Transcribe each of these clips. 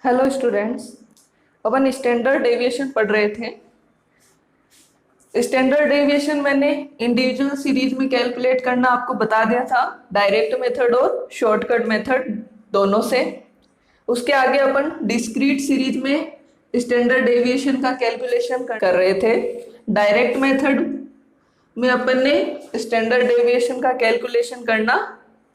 Hello students, अपन standard deviation पढ़ रहे थे। स्टैंडर्ड डेविएशन मैंने इंडिविजुअल सीरीज में कैलकुलेट करना आपको बता दिया था, डायरेक्ट मेथड और शॉर्टकट मेथड दोनों से। उसके आगे अपन डिस्क्रीट सीरीज में स्टैंडर्ड डेविएशन का कैलकुलेशन कर रहे थे। डायरेक्ट मेथड में अपन ने स्टैंडर्ड डेविएशन का कैलकुलेशन करना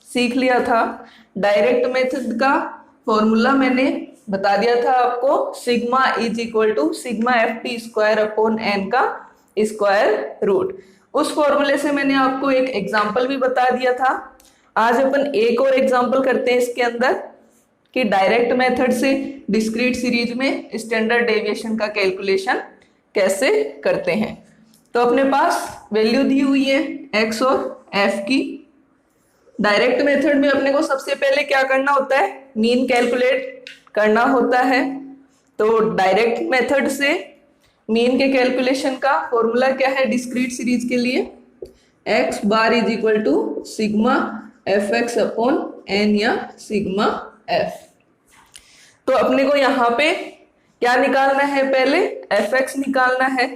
सीख लिया था। डायरेक्ट मेथड का फॉर्मूला मैंने बता दिया था आपको, sigma is equal to sigma F T square upon N का स्क्वायर रूट। उस फॉर्मूले से मैंने आपको एक एग्जांपल भी बता दिया था। आज अपन एक और एग्जांपल करते हैं इसके अंदर कि डायरेक्ट मेथड से डिस्क्रीट सीरीज में स्टैंडर्ड डेविएशन का कैलकुलेशन कैसे करते हैं। तो अपने पास वैल्यू दी हुई है एक्स और एफ की। डायरेक्ट मेथड में अपने को सबसे पहले क्या करना होता है, मीन कैलकुलेट करना होता है। तो डायरेक्ट मेथड से मीन के कैलकुलेशन का फॉर्मूला क्या है डिस्क्रीट सीरीज के लिए, X bar is equal to sigma F X upon N या सिग्मा एफ। तो अपने को यहाँ पे क्या निकालना है, पहले एफ एक्स निकालना है।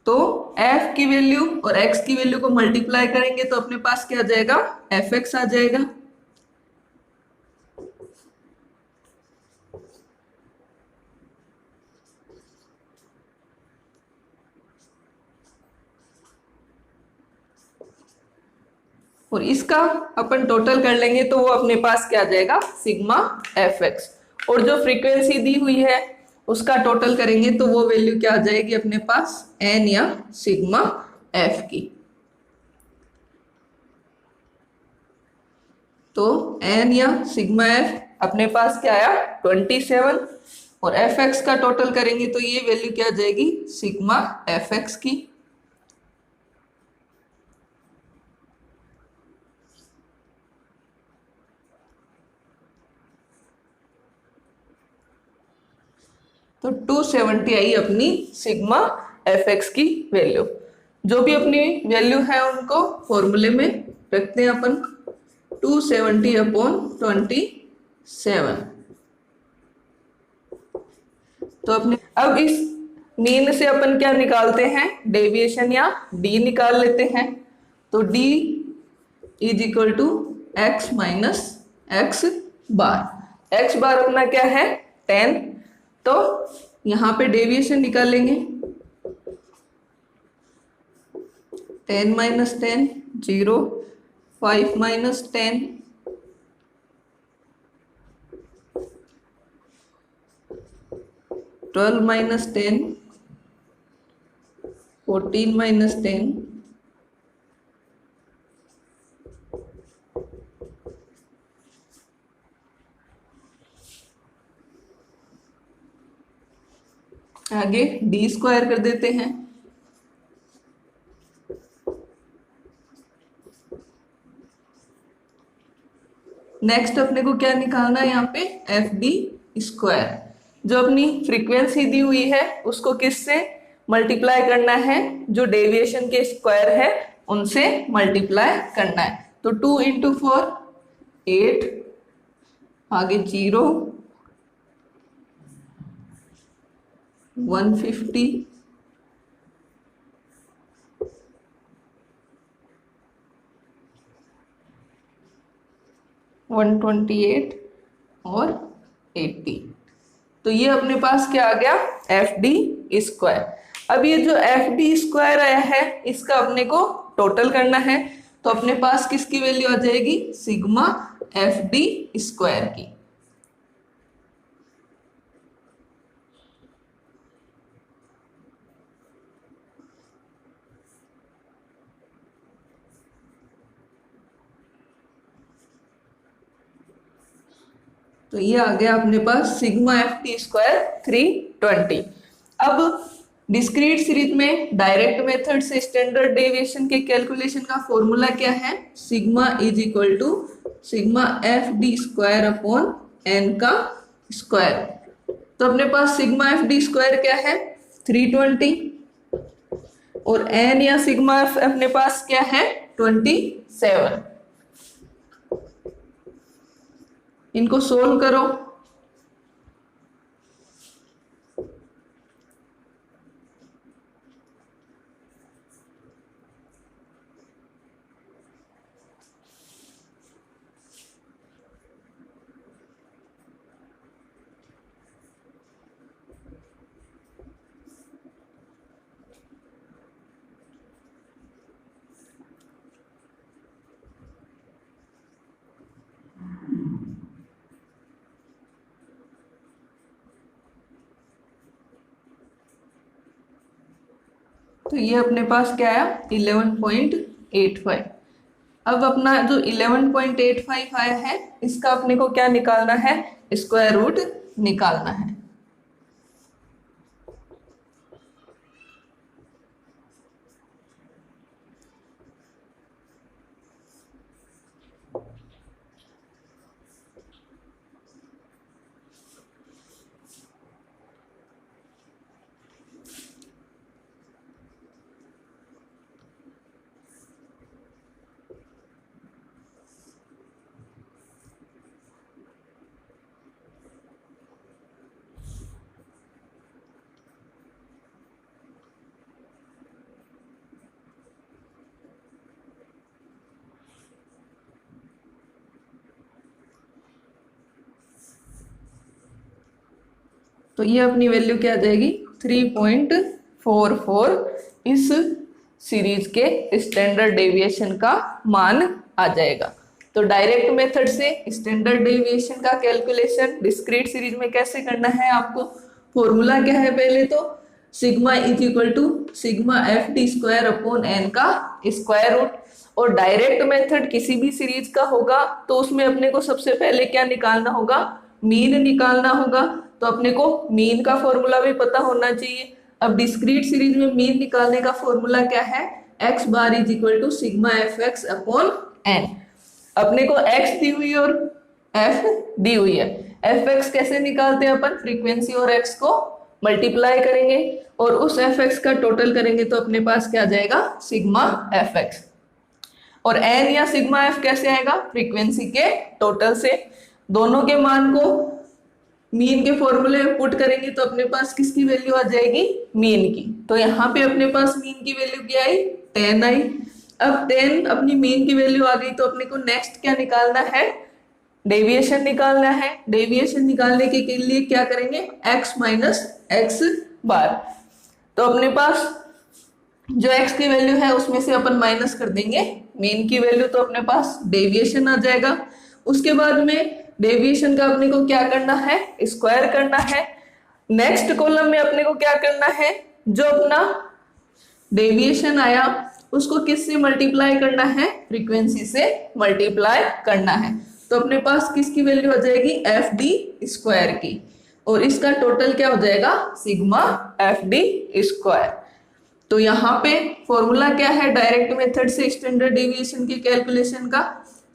तो f की वैल्यू और x की वैल्यू को मल्टीप्लाई करेंगे तो अपने पास क्या आ जाएगा, एफ एक्स आ जाएगा। और इसका अपन टोटल कर लेंगे तो वो अपने पास क्या आ जाएगा, सिग्मा एफ एक्स। और जो फ्रीक्वेंसी दी हुई है उसका टोटल करेंगे तो वो वैल्यू क्या आ जाएगी अपने पास, एन या सिग्मा एफ की। तो एन या सिग्मा एफ अपने पास क्या आया 27, और एफ एक्स का टोटल करेंगे तो ये वैल्यू क्या आ जाएगी, सिग्मा एफ एक्स की। तो 270 आई अपनी सिग्मा एफ एक्स की वैल्यू। जो भी अपनी वैल्यू है उनको फॉर्मूले में रखते हैं अपन, 270 अपॉन 27। तो अपने अब इस मीन से अपन क्या निकालते हैं, डेविएशन या डी निकाल लेते हैं। तो D is equal to X minus X bar. X bar अपना क्या है 10, तो यहाँ पे डेविएशन निकालेंगे, 10 माइनस 10 0, 5 माइनस 10 12 माइनस 10 14 माइनस 10 आगे डी स्क्वायर कर देते हैं। नेक्स्ट अपने को क्या निकालना है यहाँ पे, एफ डी स्क्वायर। जो अपनी फ्रीक्वेंसी दी हुई है उसको किससे मल्टीप्लाई करना है, जो डेविएशन के स्क्वायर है उनसे मल्टीप्लाई करना है। तो 2 इंटू 4 8, आगे 0 150 128 और 80। तो ये अपने पास क्या आ गया, एफ डी स्क्वायर। अब ये जो एफ डी स्क्वायर आया है इसका अपने को टोटल करना है। तो अपने पास किसकी वैल्यू आ जाएगी, सिग्मा एफ डी स्क्वायर की। तो ये आ गया अपने पास सिग्मा एफ टी स्क्वायर 320। अब डिस्क्रीट सीरीज में डायरेक्ट मेथड से स्टैंडर्ड डेविएशन के कैलकुलेशन का फॉर्मूला क्या है, sigma is equal to sigma F D square upon N का स्क्वायर। तो अपने पास सिग्मा एफ डी स्क्वायर क्या है 320, और एन या सिग्मा एफ अपने पास क्या है 27। इनको सोल्व करो। तो ये अपने पास क्या आया 11.85। अब अपना जो 11.85 आया है इसका अपने को क्या निकालना है, स्क्वायर रूट निकालना है। तो ये अपनी वैल्यू क्या आ जाएगी 3.44 इस सीरीज के स्टैंडर्ड डेविएशन का मान आ जाएगा। तो डायरेक्ट मेथड से स्टैंडर्ड डेविएशन का कैलकुलेशन डिस्क्रीट सीरीज में कैसे करना है, आपको फॉर्मूला क्या है, पहले तो sigma is equal to sigma F D square upon N का स्क्वायर रूट। और डायरेक्ट मेथड किसी भी सीरीज का होगा तो उसमें अपने को सबसे पहले क्या निकालना होगा, मीन निकालना होगा। तो अपने को मीन का फॉर्मूला भी पता होना चाहिए। अब डिस्क्रीट सीरीज में मीन निकालने का फॉर्मूला क्या है, X bar is equal to sigma F X upon N. अपने को एक्स दी हुई और एफ दी हुई है। एफ एक्स कैसे निकालते हैं अपन, फ्रीक्वेंसी और एक्स को मल्टीप्लाई करेंगे और उस एफ एक्स का टोटल करेंगे तो अपने पास क्या आ जाएगा सिग्मा एफ एक्स। और एन या सिग्मा एफ कैसे आएगा, फ्रीक्वेंसी के टोटल से। दोनों के मान को मीन के फॉर्मूले में पुट करेंगे तो अपने पास किसकी वैल्यू आ जाएगी, मीन की। तो यहाँ पे अपने पास मीन की वैल्यू क्या आई 10 आई। अब 10 अपनी मीन की वैल्यू आ गई तो अपने को नेक्स्ट क्या निकालना है, डेविएशन निकालना है। डेविएशन निकालने के लिए क्या करेंगे, एक्स माइनस एक्स बार। तो अपने पास जो x की वैल्यू है उसमें से अपन माइनस कर देंगे मीन की वैल्यू, तो अपने पास डेविएशन आ जाएगा। उसके बाद में डेविएशन का अपने को क्या करना है, स्क्वायर करना है। नेक्स्ट कॉलम में अपने को क्या करना है, जो अपना डेविएशन आया उसको किससे मल्टीप्लाई करना है, फ्रीक्वेंसी से मल्टीप्लाई करना है। तो अपने पास किसकी वैल्यू आ जाएगी, एफ डी स्क्वायर की। और इसका टोटल क्या हो जाएगा, सिग्मा एफ डी स्क्वायर। तो यहाँ पे फॉर्मूला क्या है डायरेक्ट मेथड से स्टैंडर्ड डेविएशन की कैलकुलेशन का,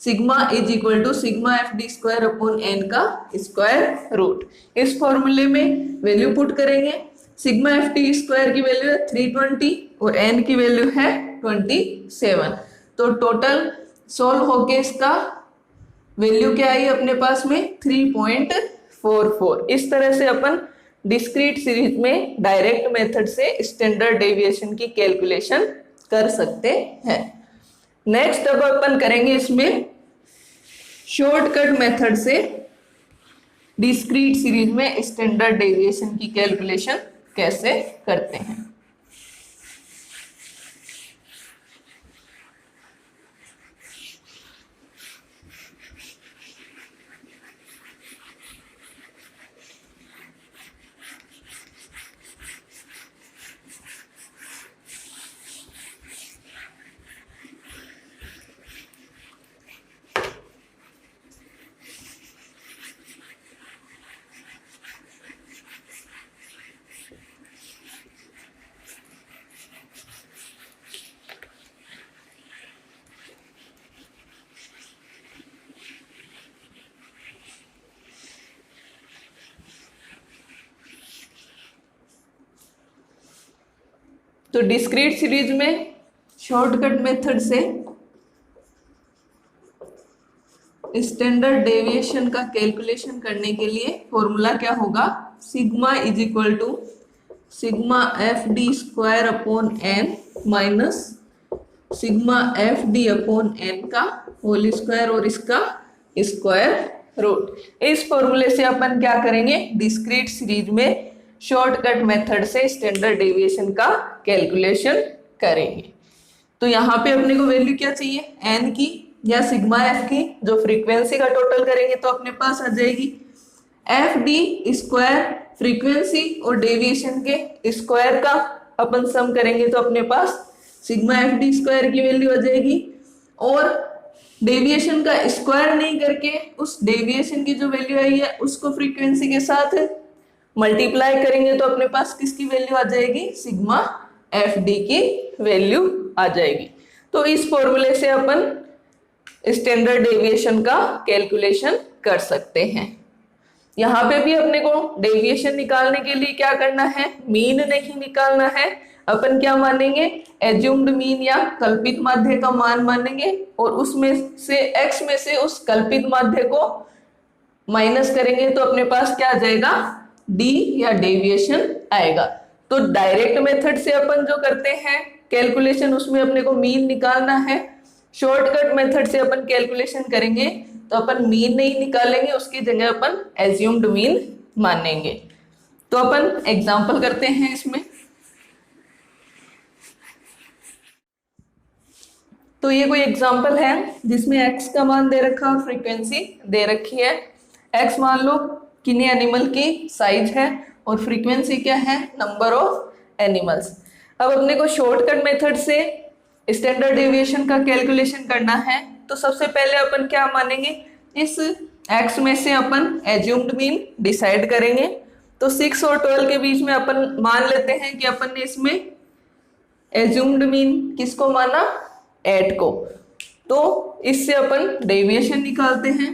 sigma is equal to sigma F D square upon N का स्क्वायर रूट। इस फॉर्मूले में वैल्यू पुट करेंगे। सिग्मा एफ डी स्क्वायर की वैल्यू है 320 और एन की वैल्यू है 27। तो टोटल सोल्व होके इसका वैल्यू क्या आई अपने पास में 3.44। इस तरह से अपन डिस्क्रीट सीरीज में डायरेक्ट मेथड से स्टैंडर्ड डेविएशन की कैलकुलेशन कर सकते हैं। नेक्स्ट अब अपन करेंगे इसमें शॉर्टकट मेथड से डिस्क्रीट सीरीज में स्टैंडर्ड डेविएशन की कैलकुलेशन कैसे करते हैं। तो डिस्क्रीट सीरीज में शॉर्टकट मेथड से स्टैंडर्ड डेविएशन का कैलकुलेशन करने के लिए फॉर्मूला क्या होगा, sigma is equal to sigma F D square upon N minus sigma F D upon N का होल स्क्वायर और इसका स्क्वायर रूट। इस फॉर्मूले से अपन क्या करेंगे, डिस्क्रीट सीरीज में शॉर्टकट मेथड से स्टैंडर्ड डेविएशन का कैलकुलेशन करेंगे। तो यहाँ पे अपने को वैल्यू क्या चाहिए, एन की या सिग्मा एफ की, जो फ्रीक्वेंसी का टोटल करेंगे तो अपने पास आ जाएगी एफ डी स्क्वायर, फ्रीक्वेंसी और डेविएशन के स्क्वायर का अपन सम करेंगे तो अपने पास सिग्मा एफ डी स्क्वायर की वैल्यू आ जाएगी, और डेविएशन का स्क्वायर नहीं करके उस डेविएशन की जो वैल्यू आई है उसको फ्रीक्वेंसी के साथ मल्टीप्लाई करेंगे तो अपने पास किसकी वैल्यू आ जाएगी, सिग्मा एफ डी की वैल्यू आ जाएगी। तो इस फॉर्मूले से अपन स्टैंडर्ड डेविएशन का कैलकुलेशन कर सकते हैं। यहाँ पे भी अपने को डेविएशन निकालने के लिए क्या करना है, मीन नहीं निकालना है, अपन क्या मानेंगे, एज्यूम्ड मीन या कल्पित माध्य का मान मानेंगे और उसमें से x में से उस कल्पित माध्य को माइनस करेंगे तो अपने पास क्या आ जाएगा, d या डेविएशन आएगा। तो डायरेक्ट मेथड से अपन जो करते हैं कैलकुलेशन, उसमें अपने को मीन निकालना है। शॉर्टकट मेथड से अपन कैलकुलेशन करेंगे तो अपन मीन नहीं निकालेंगे, उसकी जगह अपन एज्यूम्ड मीन मानेंगे। तो अपन एग्जांपल करते हैं इसमें। तो ये कोई एग्जांपल है जिसमें x का मान दे रखा और फ्रीक्वेंसी दे रखी है। x मान लो किन्हीं एनिमल की साइज है और फ्रीक्वेंसी क्या है, नंबर ऑफ एनिमल्स। अब अपने को शॉर्टकट मेथड से स्टैंडर्ड डेविएशन का कैलकुलेशन करना है तो सबसे पहले अपन क्या मानेंगे, इस x में से अपन एज्यूम्ड मीन डिसाइड करेंगे। तो 6 और 12 के बीच में अपन मान लेते हैं कि अपन ने इसमें एज्यूम्ड मीन किसको माना, 8 को। तो इससे अपन डेविएशन निकालते हैं,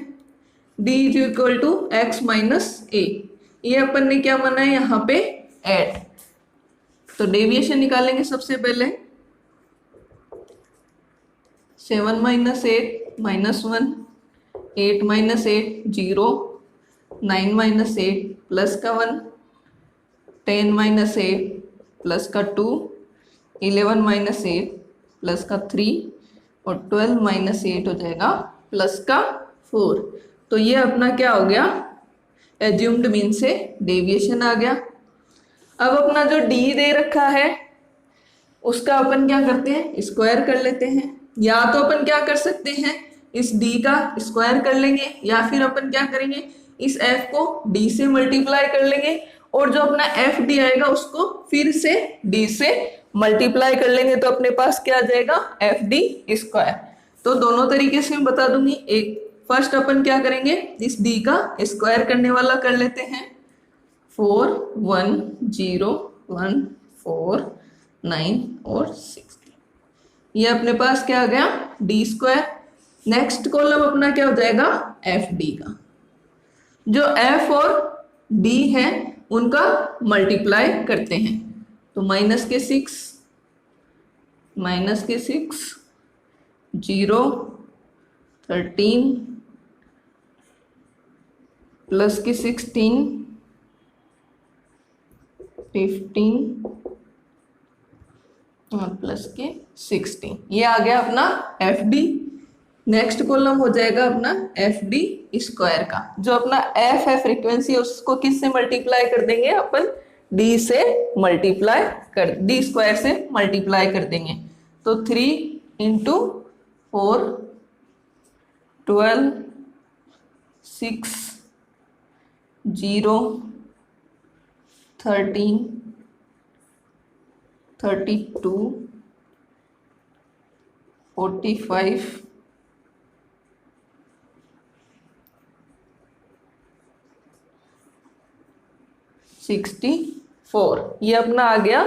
d is equal to X minus A. ये अपन ने क्या माना है यहाँ पे 8। तो डेविएशन निकालेंगे सबसे पहले, 7 minus 8 minus 1, 8 minus 8 0, 9 minus 8 plus का 1, 10 माइनस 8 प्लस का 2, 11 माइनस 8 प्लस का 3 और 12 माइनस 8 हो जाएगा प्लस का 4। तो ये अपना क्या हो गया, एज्यूम्ड मीन से डेविएशन आ गया। अब अपना जो d दे रखा है उसका अपन क्या करते हैं, स्क्वायर कर लेते हैं। या तो अपन क्या कर सकते हैं, इस d का स्क्वायर कर लेंगे, या फिर अपन क्या करेंगे, इस f को d से मल्टीप्लाई कर लेंगे और जो अपना एफ डी आएगा उसको फिर से d से मल्टीप्लाई कर लेंगे तो अपने पास क्या आ जाएगा, एफ डी स्क्वायर। तो दोनों तरीके से मैं बता दूंगी। एक फर्स्ट अपन क्या करेंगे, इस d का स्क्वायर करने वाला कर लेते हैं, 4 1 0 1 4 9 और 6। ये अपने पास क्या आ गया, डी स्क्वायर। नेक्स्ट कॉलम अपना क्या हो जाएगा, एफ डी का। जो एफ और डी है उनका मल्टीप्लाई करते हैं तो माइनस के 6 0 13 प्लस के 16 15 और प्लस के 16। ये आ गया अपना एफ डी। नेक्स्ट कॉलम हो जाएगा अपना एफ डी स्क्वायर का। जो अपना एफ है फ्रीक्वेंसी, उसको किससे मल्टीप्लाई कर देंगे अपन, डी से मल्टीप्लाई कर, डी स्क्वायर से मल्टीप्लाई कर देंगे। तो 3 इंटू 4 12 6 0 13 32 45 64। ये अपना आ गया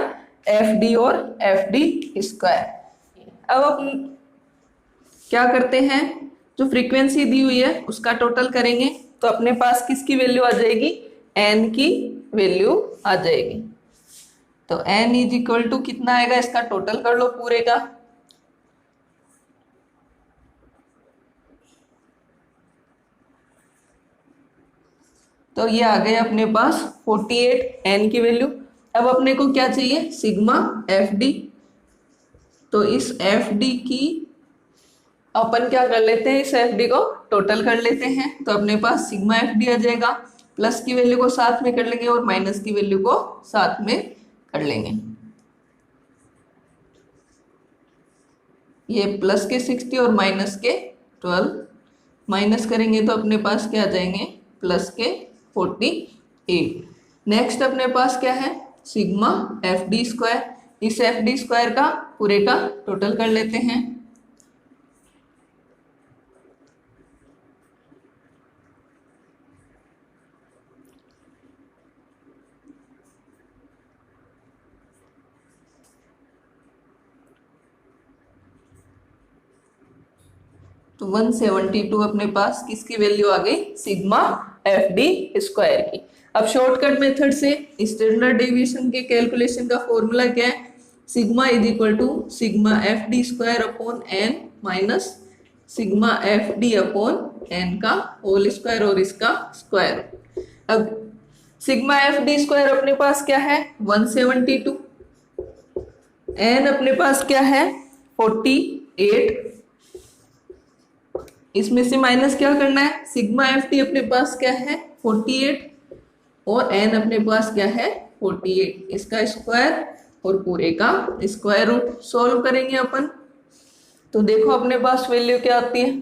एफ डी और एफ डी स्क्वायर। अब अपन क्या करते हैं, जो फ्रीक्वेंसी दी हुई है उसका टोटल करेंगे तो अपने पास किसकी वैल्यू आ जाएगी, एन की वैल्यू आ जाएगी। तो एन इज इक्वल टू कितना आएगा, इसका टोटल कर लो पूरे का, तो ये आ गए अपने पास 48 एन की वैल्यू। अब अपने को क्या चाहिए, सिग्मा एफ डी। तो इस एफ डी की अपन क्या कर लेते हैं, इस एफ डी को टोटल कर लेते हैं। तो अपने पास सिग्मा एफ डी आ जाएगा, प्लस की वैल्यू को साथ में कर लेंगे और माइनस की वैल्यू को साथ में कर लेंगे। ये प्लस के 60 और माइनस के 12, माइनस करेंगे तो अपने पास क्या आ जाएंगे, प्लस के 48। नेक्स्ट अपने पास क्या है, सिग्मा एफ डी स्क्वायर। इस एफ डी स्क्वायर का पूरे का टोटल कर लेते हैं। तो 172 अपने पास किसकी वैल्यू आ गई, सिग्मा एफ डी स्क्वायर की। अब शॉर्टकट मेथड से स्टैंडर्ड डेविएशन के कैलकुलेशन का फॉर्मूला क्या है, sigma is equal to sigma F D square upon N minus sigma F D upon N का होल स्क्वायर और इसका स्क्वायर। अब सिग्मा एफ डी स्क्वायर अपने पास क्या है 172, एन अपने पास क्या है 48, इसमें से माइनस क्या करना है, सिग्मा एफ टी अपने पास क्या है 48 और एन अपने पास क्या है 48, इसका स्क्वायर और पूरे का स्क्वायर रूट। सॉल्व करेंगे अपन तो देखो अपने पास वैल्यू क्या आती है,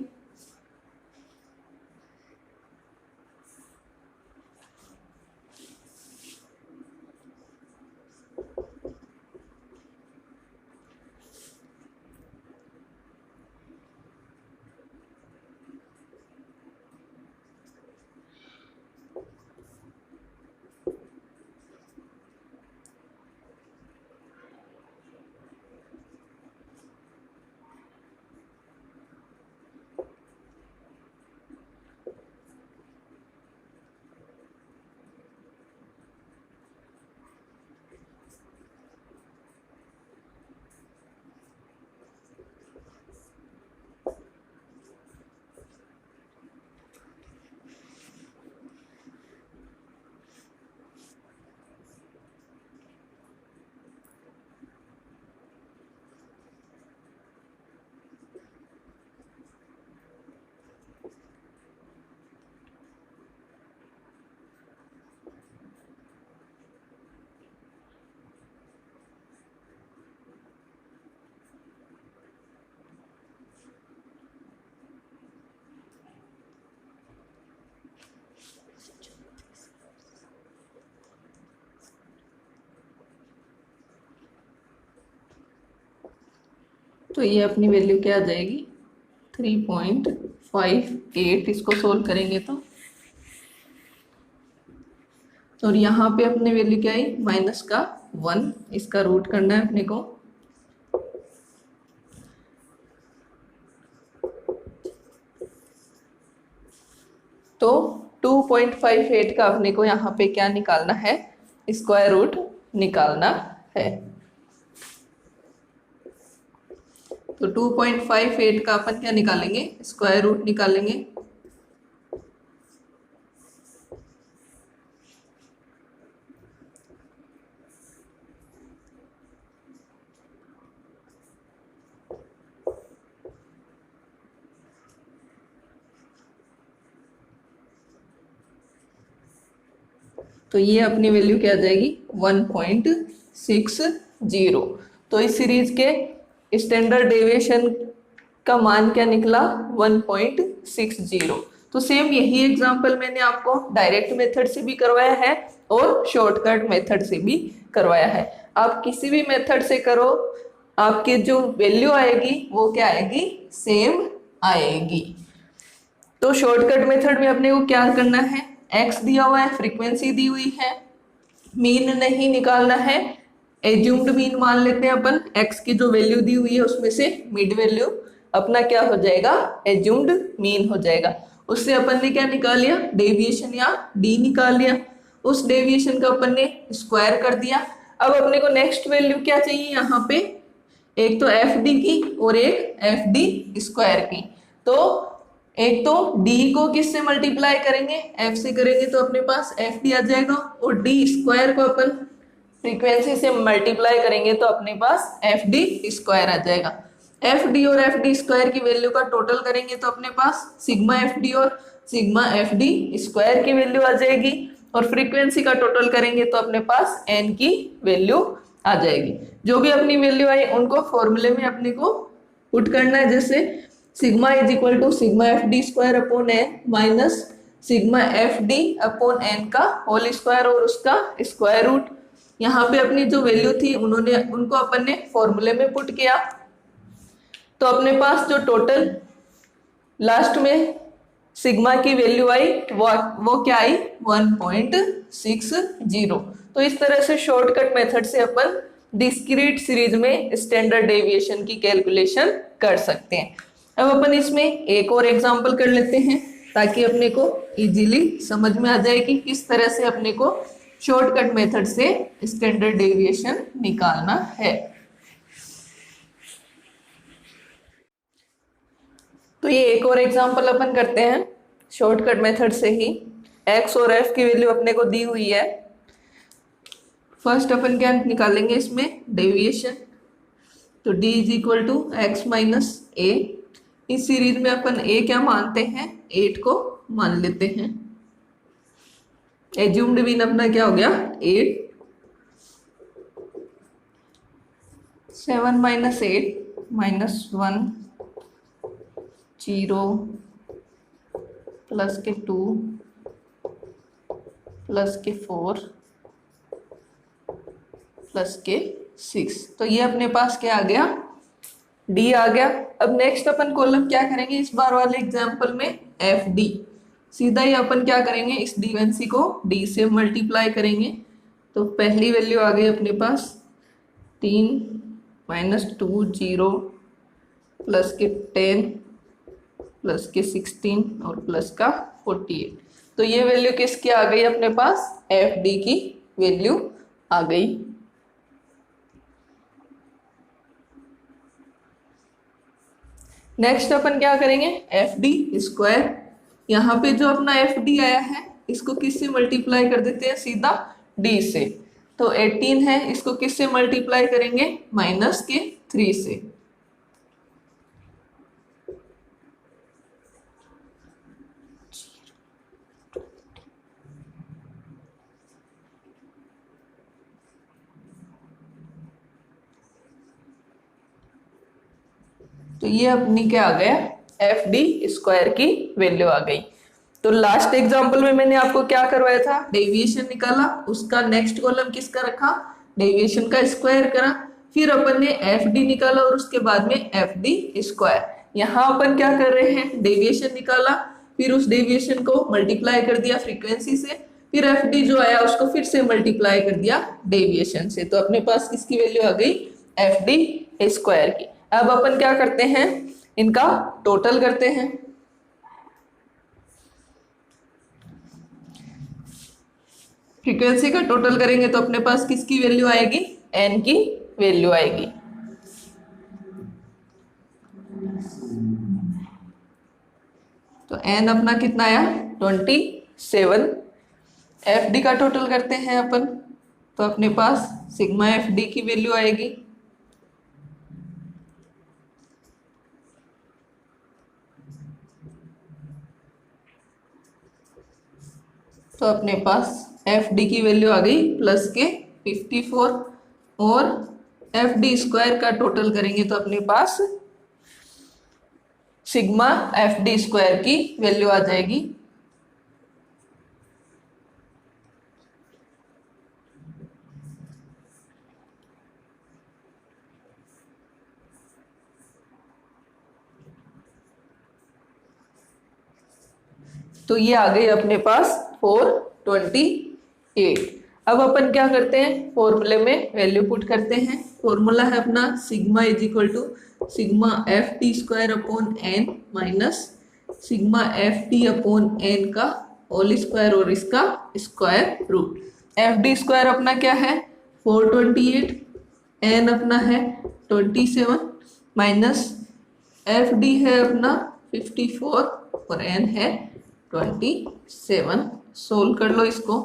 तो ये अपनी वैल्यू क्या आ जाएगी 3.58। इसको सोल्व करेंगे तो और यहाँ पे अपने वैल्यू क्या आई माइनस का 1, इसका रूट करना है अपने को। तो 2.58 का अपने को यहाँ पे क्या निकालना है, स्क्वायर रूट निकालना है। तो 2.58 का अपन क्या निकालेंगे, स्क्वायर रूट निकालेंगे। तो ये अपनी वैल्यू क्या आ जाएगी 1.60। तो इस सीरीज के स्टैंडर्ड डेविएशन का मान क्या निकला 1.60। तो सेम यही एग्जांपल मैंने आपको डायरेक्ट मेथड से भी करवाया है और शॉर्टकट मेथड से भी करवाया है। आप किसी भी मेथड से करो, आपकी जो वैल्यू आएगी वो क्या आएगी, सेम आएगी। तो शॉर्टकट मेथड में अपने को क्या करना है, एक्स दिया हुआ है, फ्रीक्वेंसी दी हुई है, मीन नहीं निकालना है, एज्यूम्ड मीन मान लेते हैं अपन। एक्स की जो वैल्यू दी हुई है उसमें से मिड वैल्यू अपना क्या हो जाएगा, एज्यूम्ड मीन हो जाएगा। उससे अपन ने क्या निकाल लिया, डेविएशन या डी निकाल लिया। उस डेविएशन का अपन ने स्क्वायर कर दिया। अब अपने को नेक्स्ट वैल्यू क्या चाहिए यहाँ पे, एक तो एफ डी की और एक एफ डी स्क्वायर की। तो एक तो डी को किससे मल्टीप्लाई करेंगे, एफ से करेंगे तो अपने पास एफ डी आ जाएगा, और डी स्क्वायर को अपन फ्रीक्वेंसी से मल्टीप्लाई करेंगे तो अपने पास एफ डी स्क्वायर आ जाएगा। एफ डी और एफ डी स्क्वायर की वैल्यू का टोटल करेंगे तो अपने पास सिग्मा एफ डी और सिग्मा एफ डी स्क्वायर की वैल्यू आ जाएगी, और फ्रीक्वेंसी का टोटल करेंगे तो अपने पास एन की वैल्यू आ जाएगी। जो भी अपनी वैल्यू आई उनको फॉर्मूले में अपने को पुट करना है, जैसे sigma is equal to sigma F D square upon N minus sigma F D upon N का होल स्क्वायर और उसका स्क्वायर रूट। यहाँ पे अपनी जो वैल्यू थी उनको अपन ने फॉर्मूले में पुट किया, तो अपने पास जो टोटल लास्ट में सिग्मा की वैल्यू आई वो क्या आई 1.60। तो इस तरह से शॉर्टकट मेथड से अपन डिस्क्रीट सीरीज में स्टैंडर्ड डेविएशन की कैलकुलेशन कर सकते हैं। अब अपन इसमें एक और एग्जांपल कर लेते हैं ताकि अपने को इजीली समझ में आ जाए कि किस तरह से अपने को शॉर्टकट मेथड से स्टैंडर्ड डेविएशन निकालना है। तो ये एक और एग्जांपल अपन करते हैं शॉर्टकट मेथड से ही। x और f की वैल्यू अपने को दी हुई है। फर्स्ट अपन क्या निकालेंगे इसमें, डेविएशन। तो d is equal to X minus A. इस सीरीज में अपन a क्या मानते हैं, 8 को मान लेते हैं। एज्यूम्ड मीन अपना क्या हो गया 8। 7 माइनस 8 माइनस 1 0 प्लस के 2 प्लस के 4 प्लस के 6। तो ये अपने पास क्या आ गया, डी आ गया। अब नेक्स्ट अपन कॉलम क्या करेंगे इस बार वाले एग्जांपल में, एफ डी। सीधा ही अपन क्या करेंगे, इस डी को डी से मल्टीप्लाई करेंगे। तो पहली वैल्यू आ गई अपने पास 3 माइनस 2 0 प्लस के 10 प्लस के 16 और प्लस का 48। तो ये वैल्यू किसकी आ गई अपने पास, एफ डी की वैल्यू आ गई। नेक्स्ट अपन क्या करेंगे, एफ डी स्क्वायर। यहाँ पे जो अपना एफ डी आया है इसको किससे मल्टीप्लाई कर देते हैं, सीधा डी से। तो 18 है, इसको किससे मल्टीप्लाई करेंगे, माइनस के 3 से। तो ये अपनी क्या आ गया, एफ डी स्क्वायर की वैल्यू आ गई। तो लास्ट एग्जांपल में मैंने आपको क्या करवाया था, डेविएशन निकाला, उसका नेक्स्ट कॉलम किसका रखा, डेविएशन का स्क्वायर करा, फिर अपन ने एफ डी निकाला और उसके बाद में एफ डी स्क्वायर। यहाँ अपन क्या कर रहे हैं, डेविएशन निकाला, फिर उस डेविएशन को मल्टीप्लाई कर दिया फ्रीक्वेंसी से, फिर एफ डी जो आया उसको फिर से मल्टीप्लाई कर दिया डेविएशन से। तो अपने पास किसकी वैल्यू आ गई, एफ डी स्क्वायर की। अब अपन क्या करते हैं, इनका टोटल करते हैं। फ्रीक्वेंसी का टोटल करेंगे तो अपने पास किसकी वैल्यू आएगी, एन की वैल्यू आएगी। तो एन अपना कितना आया 27। एफ डी का टोटल करते हैं अपन, तो अपने पास सिग्मा एफ डी की वैल्यू आएगी। तो अपने पास एफ डी की वैल्यू आ गई प्लस के 54, और एफ डी स्क्वायर का टोटल करेंगे तो अपने पास सिग्मा एफ डी स्क्वायर की वैल्यू आ जाएगी। तो ये आ गई अपने पास 428। अब अपन क्या करते हैं, फॉर्मूले में वैल्यू पुट करते हैं। फॉर्मूला है अपना sigma is equal to sigma F T square upon N minus sigma F T upon N का होल स्क्वायर और इसका square root. F D square अपना क्या है 428, एन अपना है 27 माइनस एफ डी है अपना 54 और n है 27। सोल्व कर लो इसको।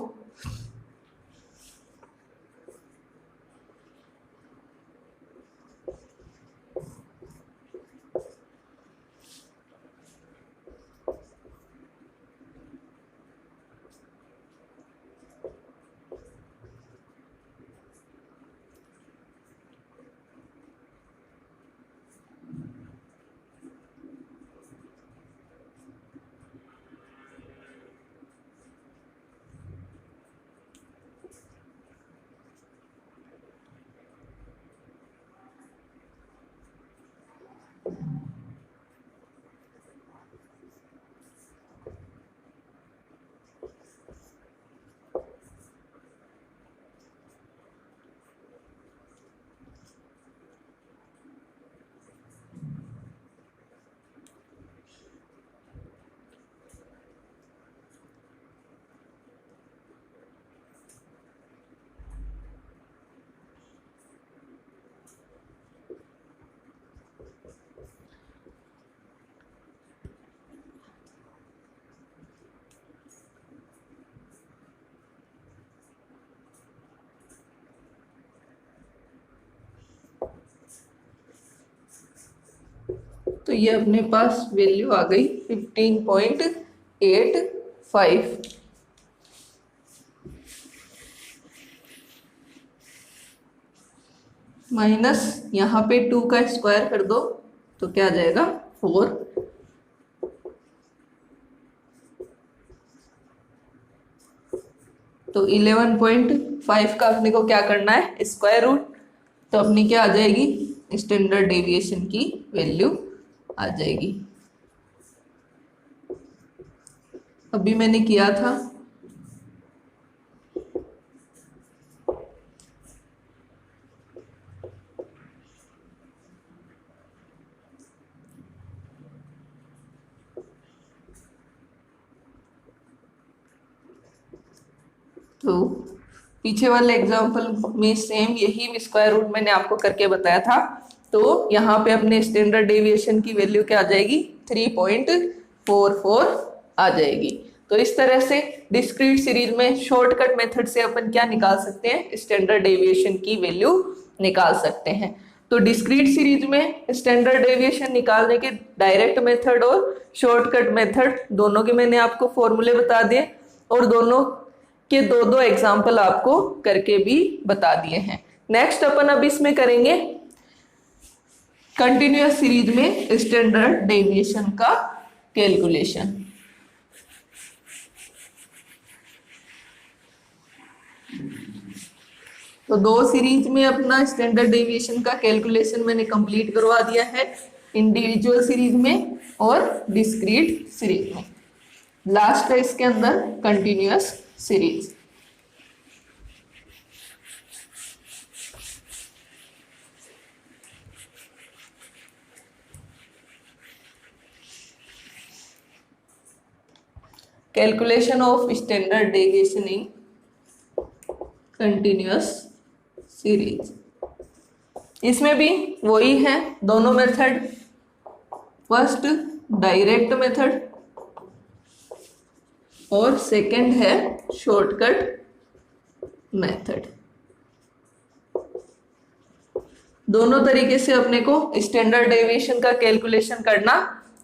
तो ये अपने पास वैल्यू आ गई 15.85। माइनस यहाँ पे 2 का स्क्वायर कर दो तो क्या आ जाएगा 4। तो 11.5 का अपने को क्या करना है स्क्वायर रूट। तो अपनी क्या आ जाएगी स्टैंडर्ड डेविएशन की वैल्यू आ जाएगी। अभी मैंने किया था तो पीछे वाले एग्जांपल में सेम यही स्क्वायर रूट मैंने आपको करके बताया था। तो यहाँ पे अपने स्टैंडर्ड डेविएशन की वैल्यू क्या आ जाएगी 3.44 आ जाएगी। तो इस तरह से डिस्क्रीट सीरीज में शॉर्टकट मेथड से अपन क्या निकाल सकते हैं स्टैंडर्ड डेविएशन की वैल्यू निकाल सकते हैं। तो डिस्क्रीट सीरीज में स्टैंडर्ड डेविएशन निकालने के डायरेक्ट मेथड और शॉर्टकट मेथड दोनों के मैंने आपको फॉर्मूले बता दिए और दोनों के दो एग्जाम्पल आपको करके भी बता दिए हैं। नेक्स्ट अपन अब इसमें करेंगे कंटिन्यूअस सीरीज में स्टैंडर्ड डेविएशन का कैलकुलेशन। तो दो सीरीज में अपना स्टैंडर्ड डेविएशन का कैलकुलेशन मैंने कंप्लीट करवा दिया है, इंडिविजुअल सीरीज में और डिस्क्रीट सीरीज में। लास्ट है इसके अंदर continuous series. Calculation of standard deviation in continuous series. इसमें भी वही है दोनों मेथड, फर्स्ट डायरेक्ट मेथड और सेकंड है शॉर्टकट मेथड। दोनों तरीके से अपने को स्टैंडर्ड डेविएशन का कैलकुलेशन करना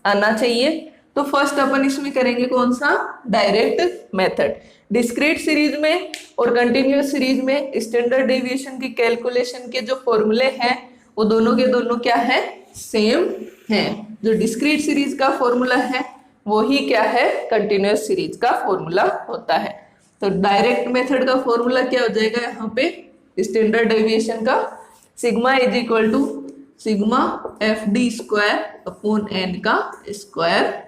आना चाहिए। तो फर्स्ट अपन इसमें करेंगे कौन सा डायरेक्ट मेथड। डिस्क्रीट सीरीज में और कंटिन्यूअस सीरीज में स्टैंडर्ड डेविएशन की कैलकुलेशन के जो फॉर्मूले हैं वो दोनों के दोनों क्या है सेम है। जो डिस्क्रीट सीरीज का फॉर्मूला है वही क्या है कंटिन्यूअस सीरीज का फॉर्मूला होता है। तो डायरेक्ट मेथड का फॉर्मूला क्या हो जाएगा यहाँ पे स्टैंडर्ड डेविएशन का sigma is equal to sigma F D square upon N का square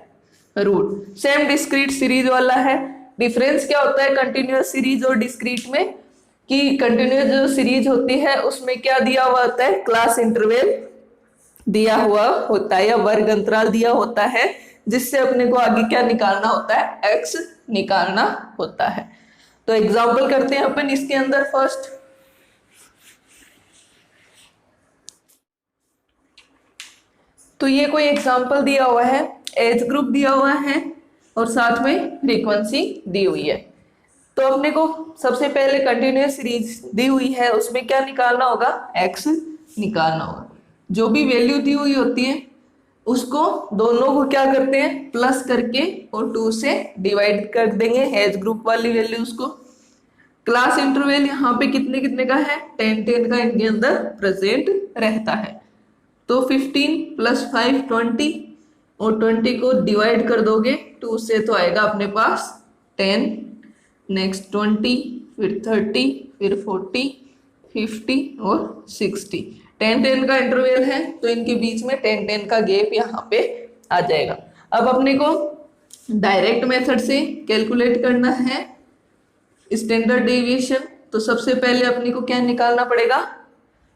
root. Same discrete series वाला है। डिफरेंस क्या होता है कंटिन्यूअस सीरीज और डिस्क्रीट में कि कंटिन्यूअस जो सीरीज होती है उसमें क्या दिया हुआ होता है क्लास इंटरवल दिया हुआ होता है या वर्ग अंतराल दिया होता है जिससे अपने को आगे क्या निकालना होता है x निकालना होता है। तो एग्जांपल करते हैं अपन इसके अंदर फर्स्ट। तो ये कोई एग्जांपल दिया हुआ है एज ग्रुप दिया हुआ है और साथ में फ्रीक्वेंसी दी हुई है। तो अपने को सबसे पहले कंटिन्यूअस सीरीज दी हुई है, उसमें क्या निकालना होगा, एक्स निकालना होगा। जो भी वैल्यू दी हुई होती है उसको दोनों को क्या करते हैं, प्लस करके और 2 से डिवाइड कर देंगे एज ग्रुप वाली वैल्यूज को। क्लास इंटरवल यहाँ पे कितने कितने का है, 10 का इनके अंदर प्रेजेंट रहता है। तो 15 + 5 20 और 20 को डिवाइड कर दोगे 2 से तो आएगा अपने पास 10, नेक्स्ट 20, फिर 30, फिर 40, 50 और 60। 10-10 का इंटरवल है तो इनके बीच में 10-10 का गैप यहाँ पे आ जाएगा। अब अपने को डायरेक्ट मेथड से कैलकुलेट करना है स्टैंडर्ड डेविएशन। तो सबसे पहले अपने को क्या निकालना पड़ेगा,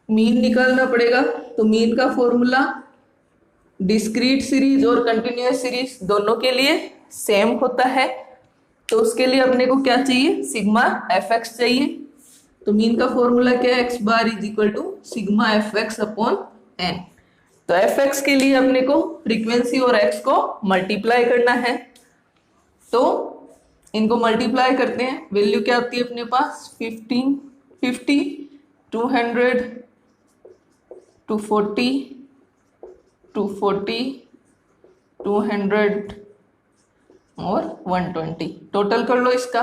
मीन निकालना पड़ेगा। तो मीन का फॉर्मूला डिस्क्रीट सीरीज और कंटिन्यूअस सीरीज दोनों के लिए सेम होता है। तो उसके लिए अपने को क्या चाहिए, सिग्मा एफ एक्स चाहिए। तो मीन का फॉर्मूला क्या है, X bar is equal to sigma F X upon N. तो एफ एक्स के लिए अपने को फ्रीक्वेंसी और एक्स को मल्टीप्लाई करना है। तो इनको मल्टीप्लाई करते हैं, वैल्यू क्या आती है अपने पास 15, 50, 200, 240, 240, 200 और 120। टोटल कर लो इसका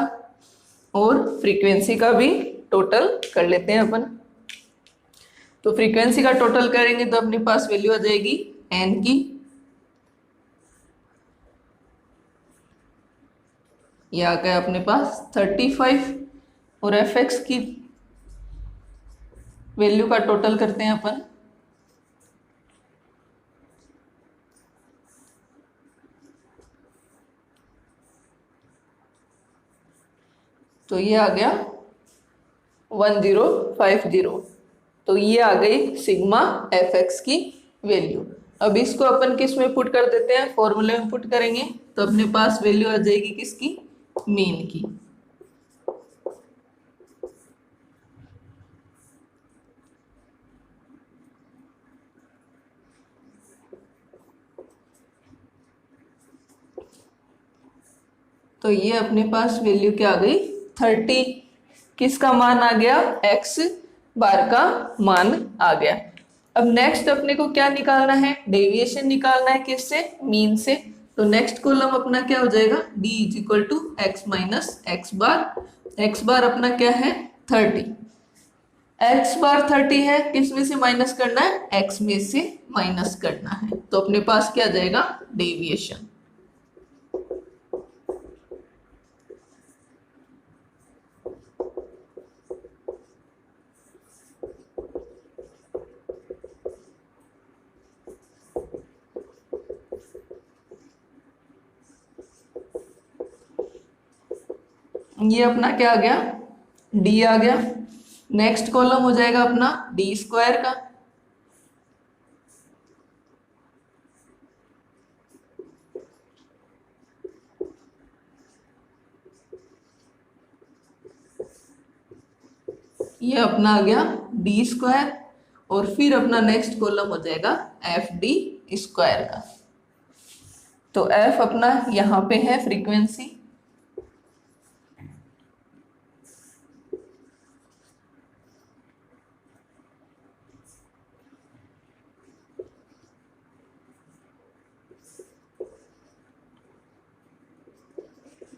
और फ्रीक्वेंसी का भी टोटल कर लेते हैं अपन। तो फ्रीक्वेंसी का टोटल करेंगे तो अपने पास वैल्यू आ जाएगी एन की, ये आ गया अपने पास 35 और एफ एक्स की वैल्यू का टोटल करते हैं अपन। तो ये आ गया 1050। तो ये आ गई सिग्मा एफ एक्स की वैल्यू। अब इसको अपन किस में पुट कर देते हैं, फॉर्मूले में पुट करेंगे तो अपने पास वैल्यू आ जाएगी किसकी, मीन की। तो ये अपने पास वैल्यू क्या आ गई 30, किसका मान आ गया, एक्स बार का मान आ गया। अब नेक्स्ट अपने को क्या निकालना है, डेविएशन निकालना है, किससे, मीन से। तो नेक्स्ट कॉलम अपना क्या हो जाएगा, d is equal to X minus X bar. X bar अपना क्या है 30, एक्स बार 30 है, किस में से माइनस करना है, एक्स में से माइनस करना है। तो अपने पास क्या आ जाएगा, डेविएशन। ये अपना क्या आ गया, डी आ गया। नेक्स्ट कॉलम हो जाएगा अपना डी स्क्वायर का। ये अपना आ गया डी स्क्वायर और फिर अपना नेक्स्ट कॉलम हो जाएगा एफ डी स्क्वायर का। तो एफ अपना यहाँ पे है फ्रीक्वेंसी,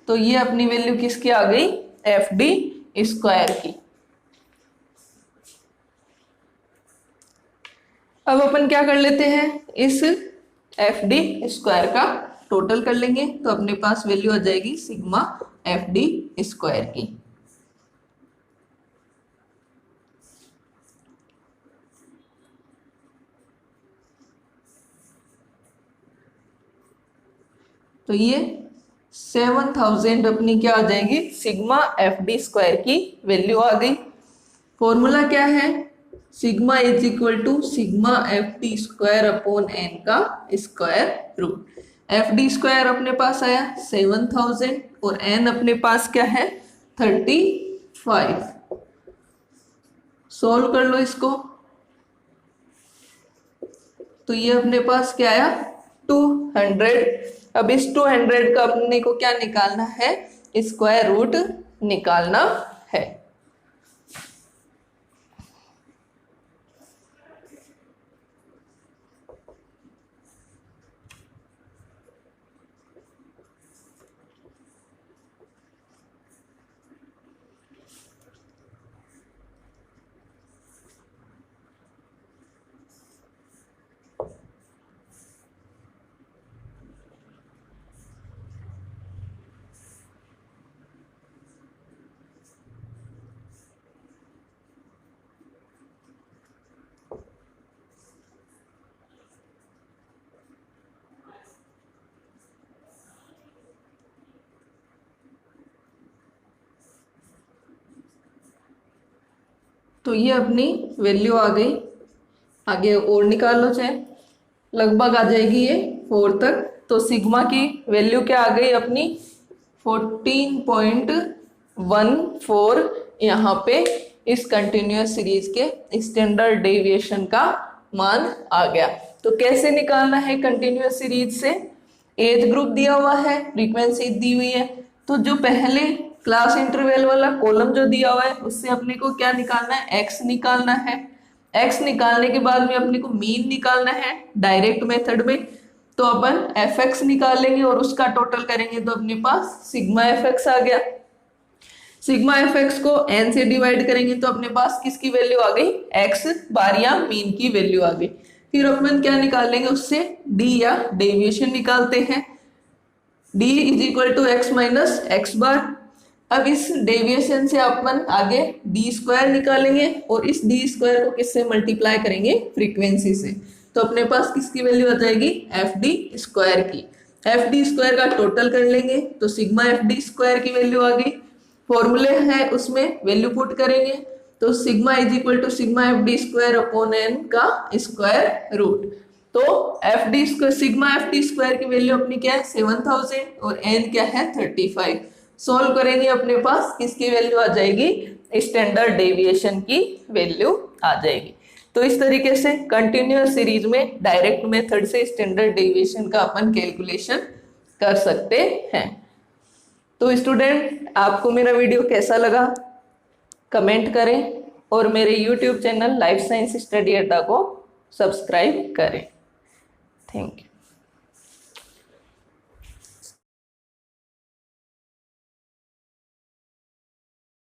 तो ये अपनी वैल्यू किसकी आ गई, एफ डी स्क्वायर की। अब अपन क्या कर लेते हैं, इस एफ डी स्क्वायर का टोटल कर लेंगे तो अपने पास वैल्यू आ जाएगी सिग्मा एफ डी स्क्वायर की। तो ये 7000 अपनी क्या आ जाएगी, सिग्मा एफ डी स्क्वायर की वैल्यू आ गई। फॉर्मूला क्या है, sigma is equal to sigma F D square upon N का square root. F D square अपने पास आया 7000 और एन अपने पास क्या है 35। सोल्व कर लो इसको। तो ये अपने पास क्या आया 200। अब इस 200 का अपने को क्या निकालना है, स्क्वायर रूट निकालना है। तो ये अपनी वैल्यू आ गई। आगे और निकाल लो चाहे, लगभग आ जाएगी ये 4 तक। तो सिग्मा की वैल्यू क्या आ गई अपनी 14.14। यहाँ पे इस कंटिन्यूअस सीरीज के स्टैंडर्ड डेविएशन का मान आ गया। तो कैसे निकालना है कंटिन्यूअस सीरीज से, एज ग्रुप दिया हुआ है, फ्रीक्वेंसी दी हुई है। तो जो पहले क्लास इंटरवल वाला कॉलम जो दिया हुआ है उससे अपने को क्या निकालना है, एक्स निकालना है। एक्स निकालने के बाद में अपने को मीन निकालना है डायरेक्ट मेथड में। तो अपन एफ एक्स निकाल लेंगे और उसका टोटल करेंगे तो अपने पास सिग्मा एफ एक्स आ गया। सिग्मा एफ एक्स को एन से डिवाइड करेंगे तो अपने पास किसकी वैल्यू आ गई, एक्स बार या मीन की वैल्यू आ गई। फिर अपन क्या निकाल लेंगे उससे, डी या डेविएशन निकालते हैं। d is equal to X minus X bar. अब इस डेविएशन से अपन आगे डी स्क्वायर निकालेंगे और इस डी स्क्वायर को किससे मल्टीप्लाई करेंगे, फ्रीक्वेंसी से। तो अपने पास किसकी वैल्यू आ जाएगी, एफ डी स्क्वायर की। एफ डी स्क्वायर का टोटल कर लेंगे तो सिग्मा एफ डी स्क्वायर की वैल्यू आ गई। फॉर्मूले है उसमें वैल्यू पुट करेंगे तो sigma is equal to sigma F D square upon N का स्क्वायर रूट। तो F D square sigma F D square की वैल्यू अपनी क्या है 7000 और एन क्या है 35। सॉल्व करेंगे अपने पास किसकी वैल्यू आ जाएगी, स्टैंडर्ड डेविएशन की वैल्यू आ जाएगी। तो इस तरीके से कंटिन्यूअस सीरीज में डायरेक्ट मेथड से स्टैंडर्ड डेविएशन का अपन कैलकुलेशन कर सकते हैं। तो स्टूडेंट आपको मेरा वीडियो कैसा लगा कमेंट करें और मेरे YouTube channel life science study अड्डा को सब्सक्राइब करें। Thank you.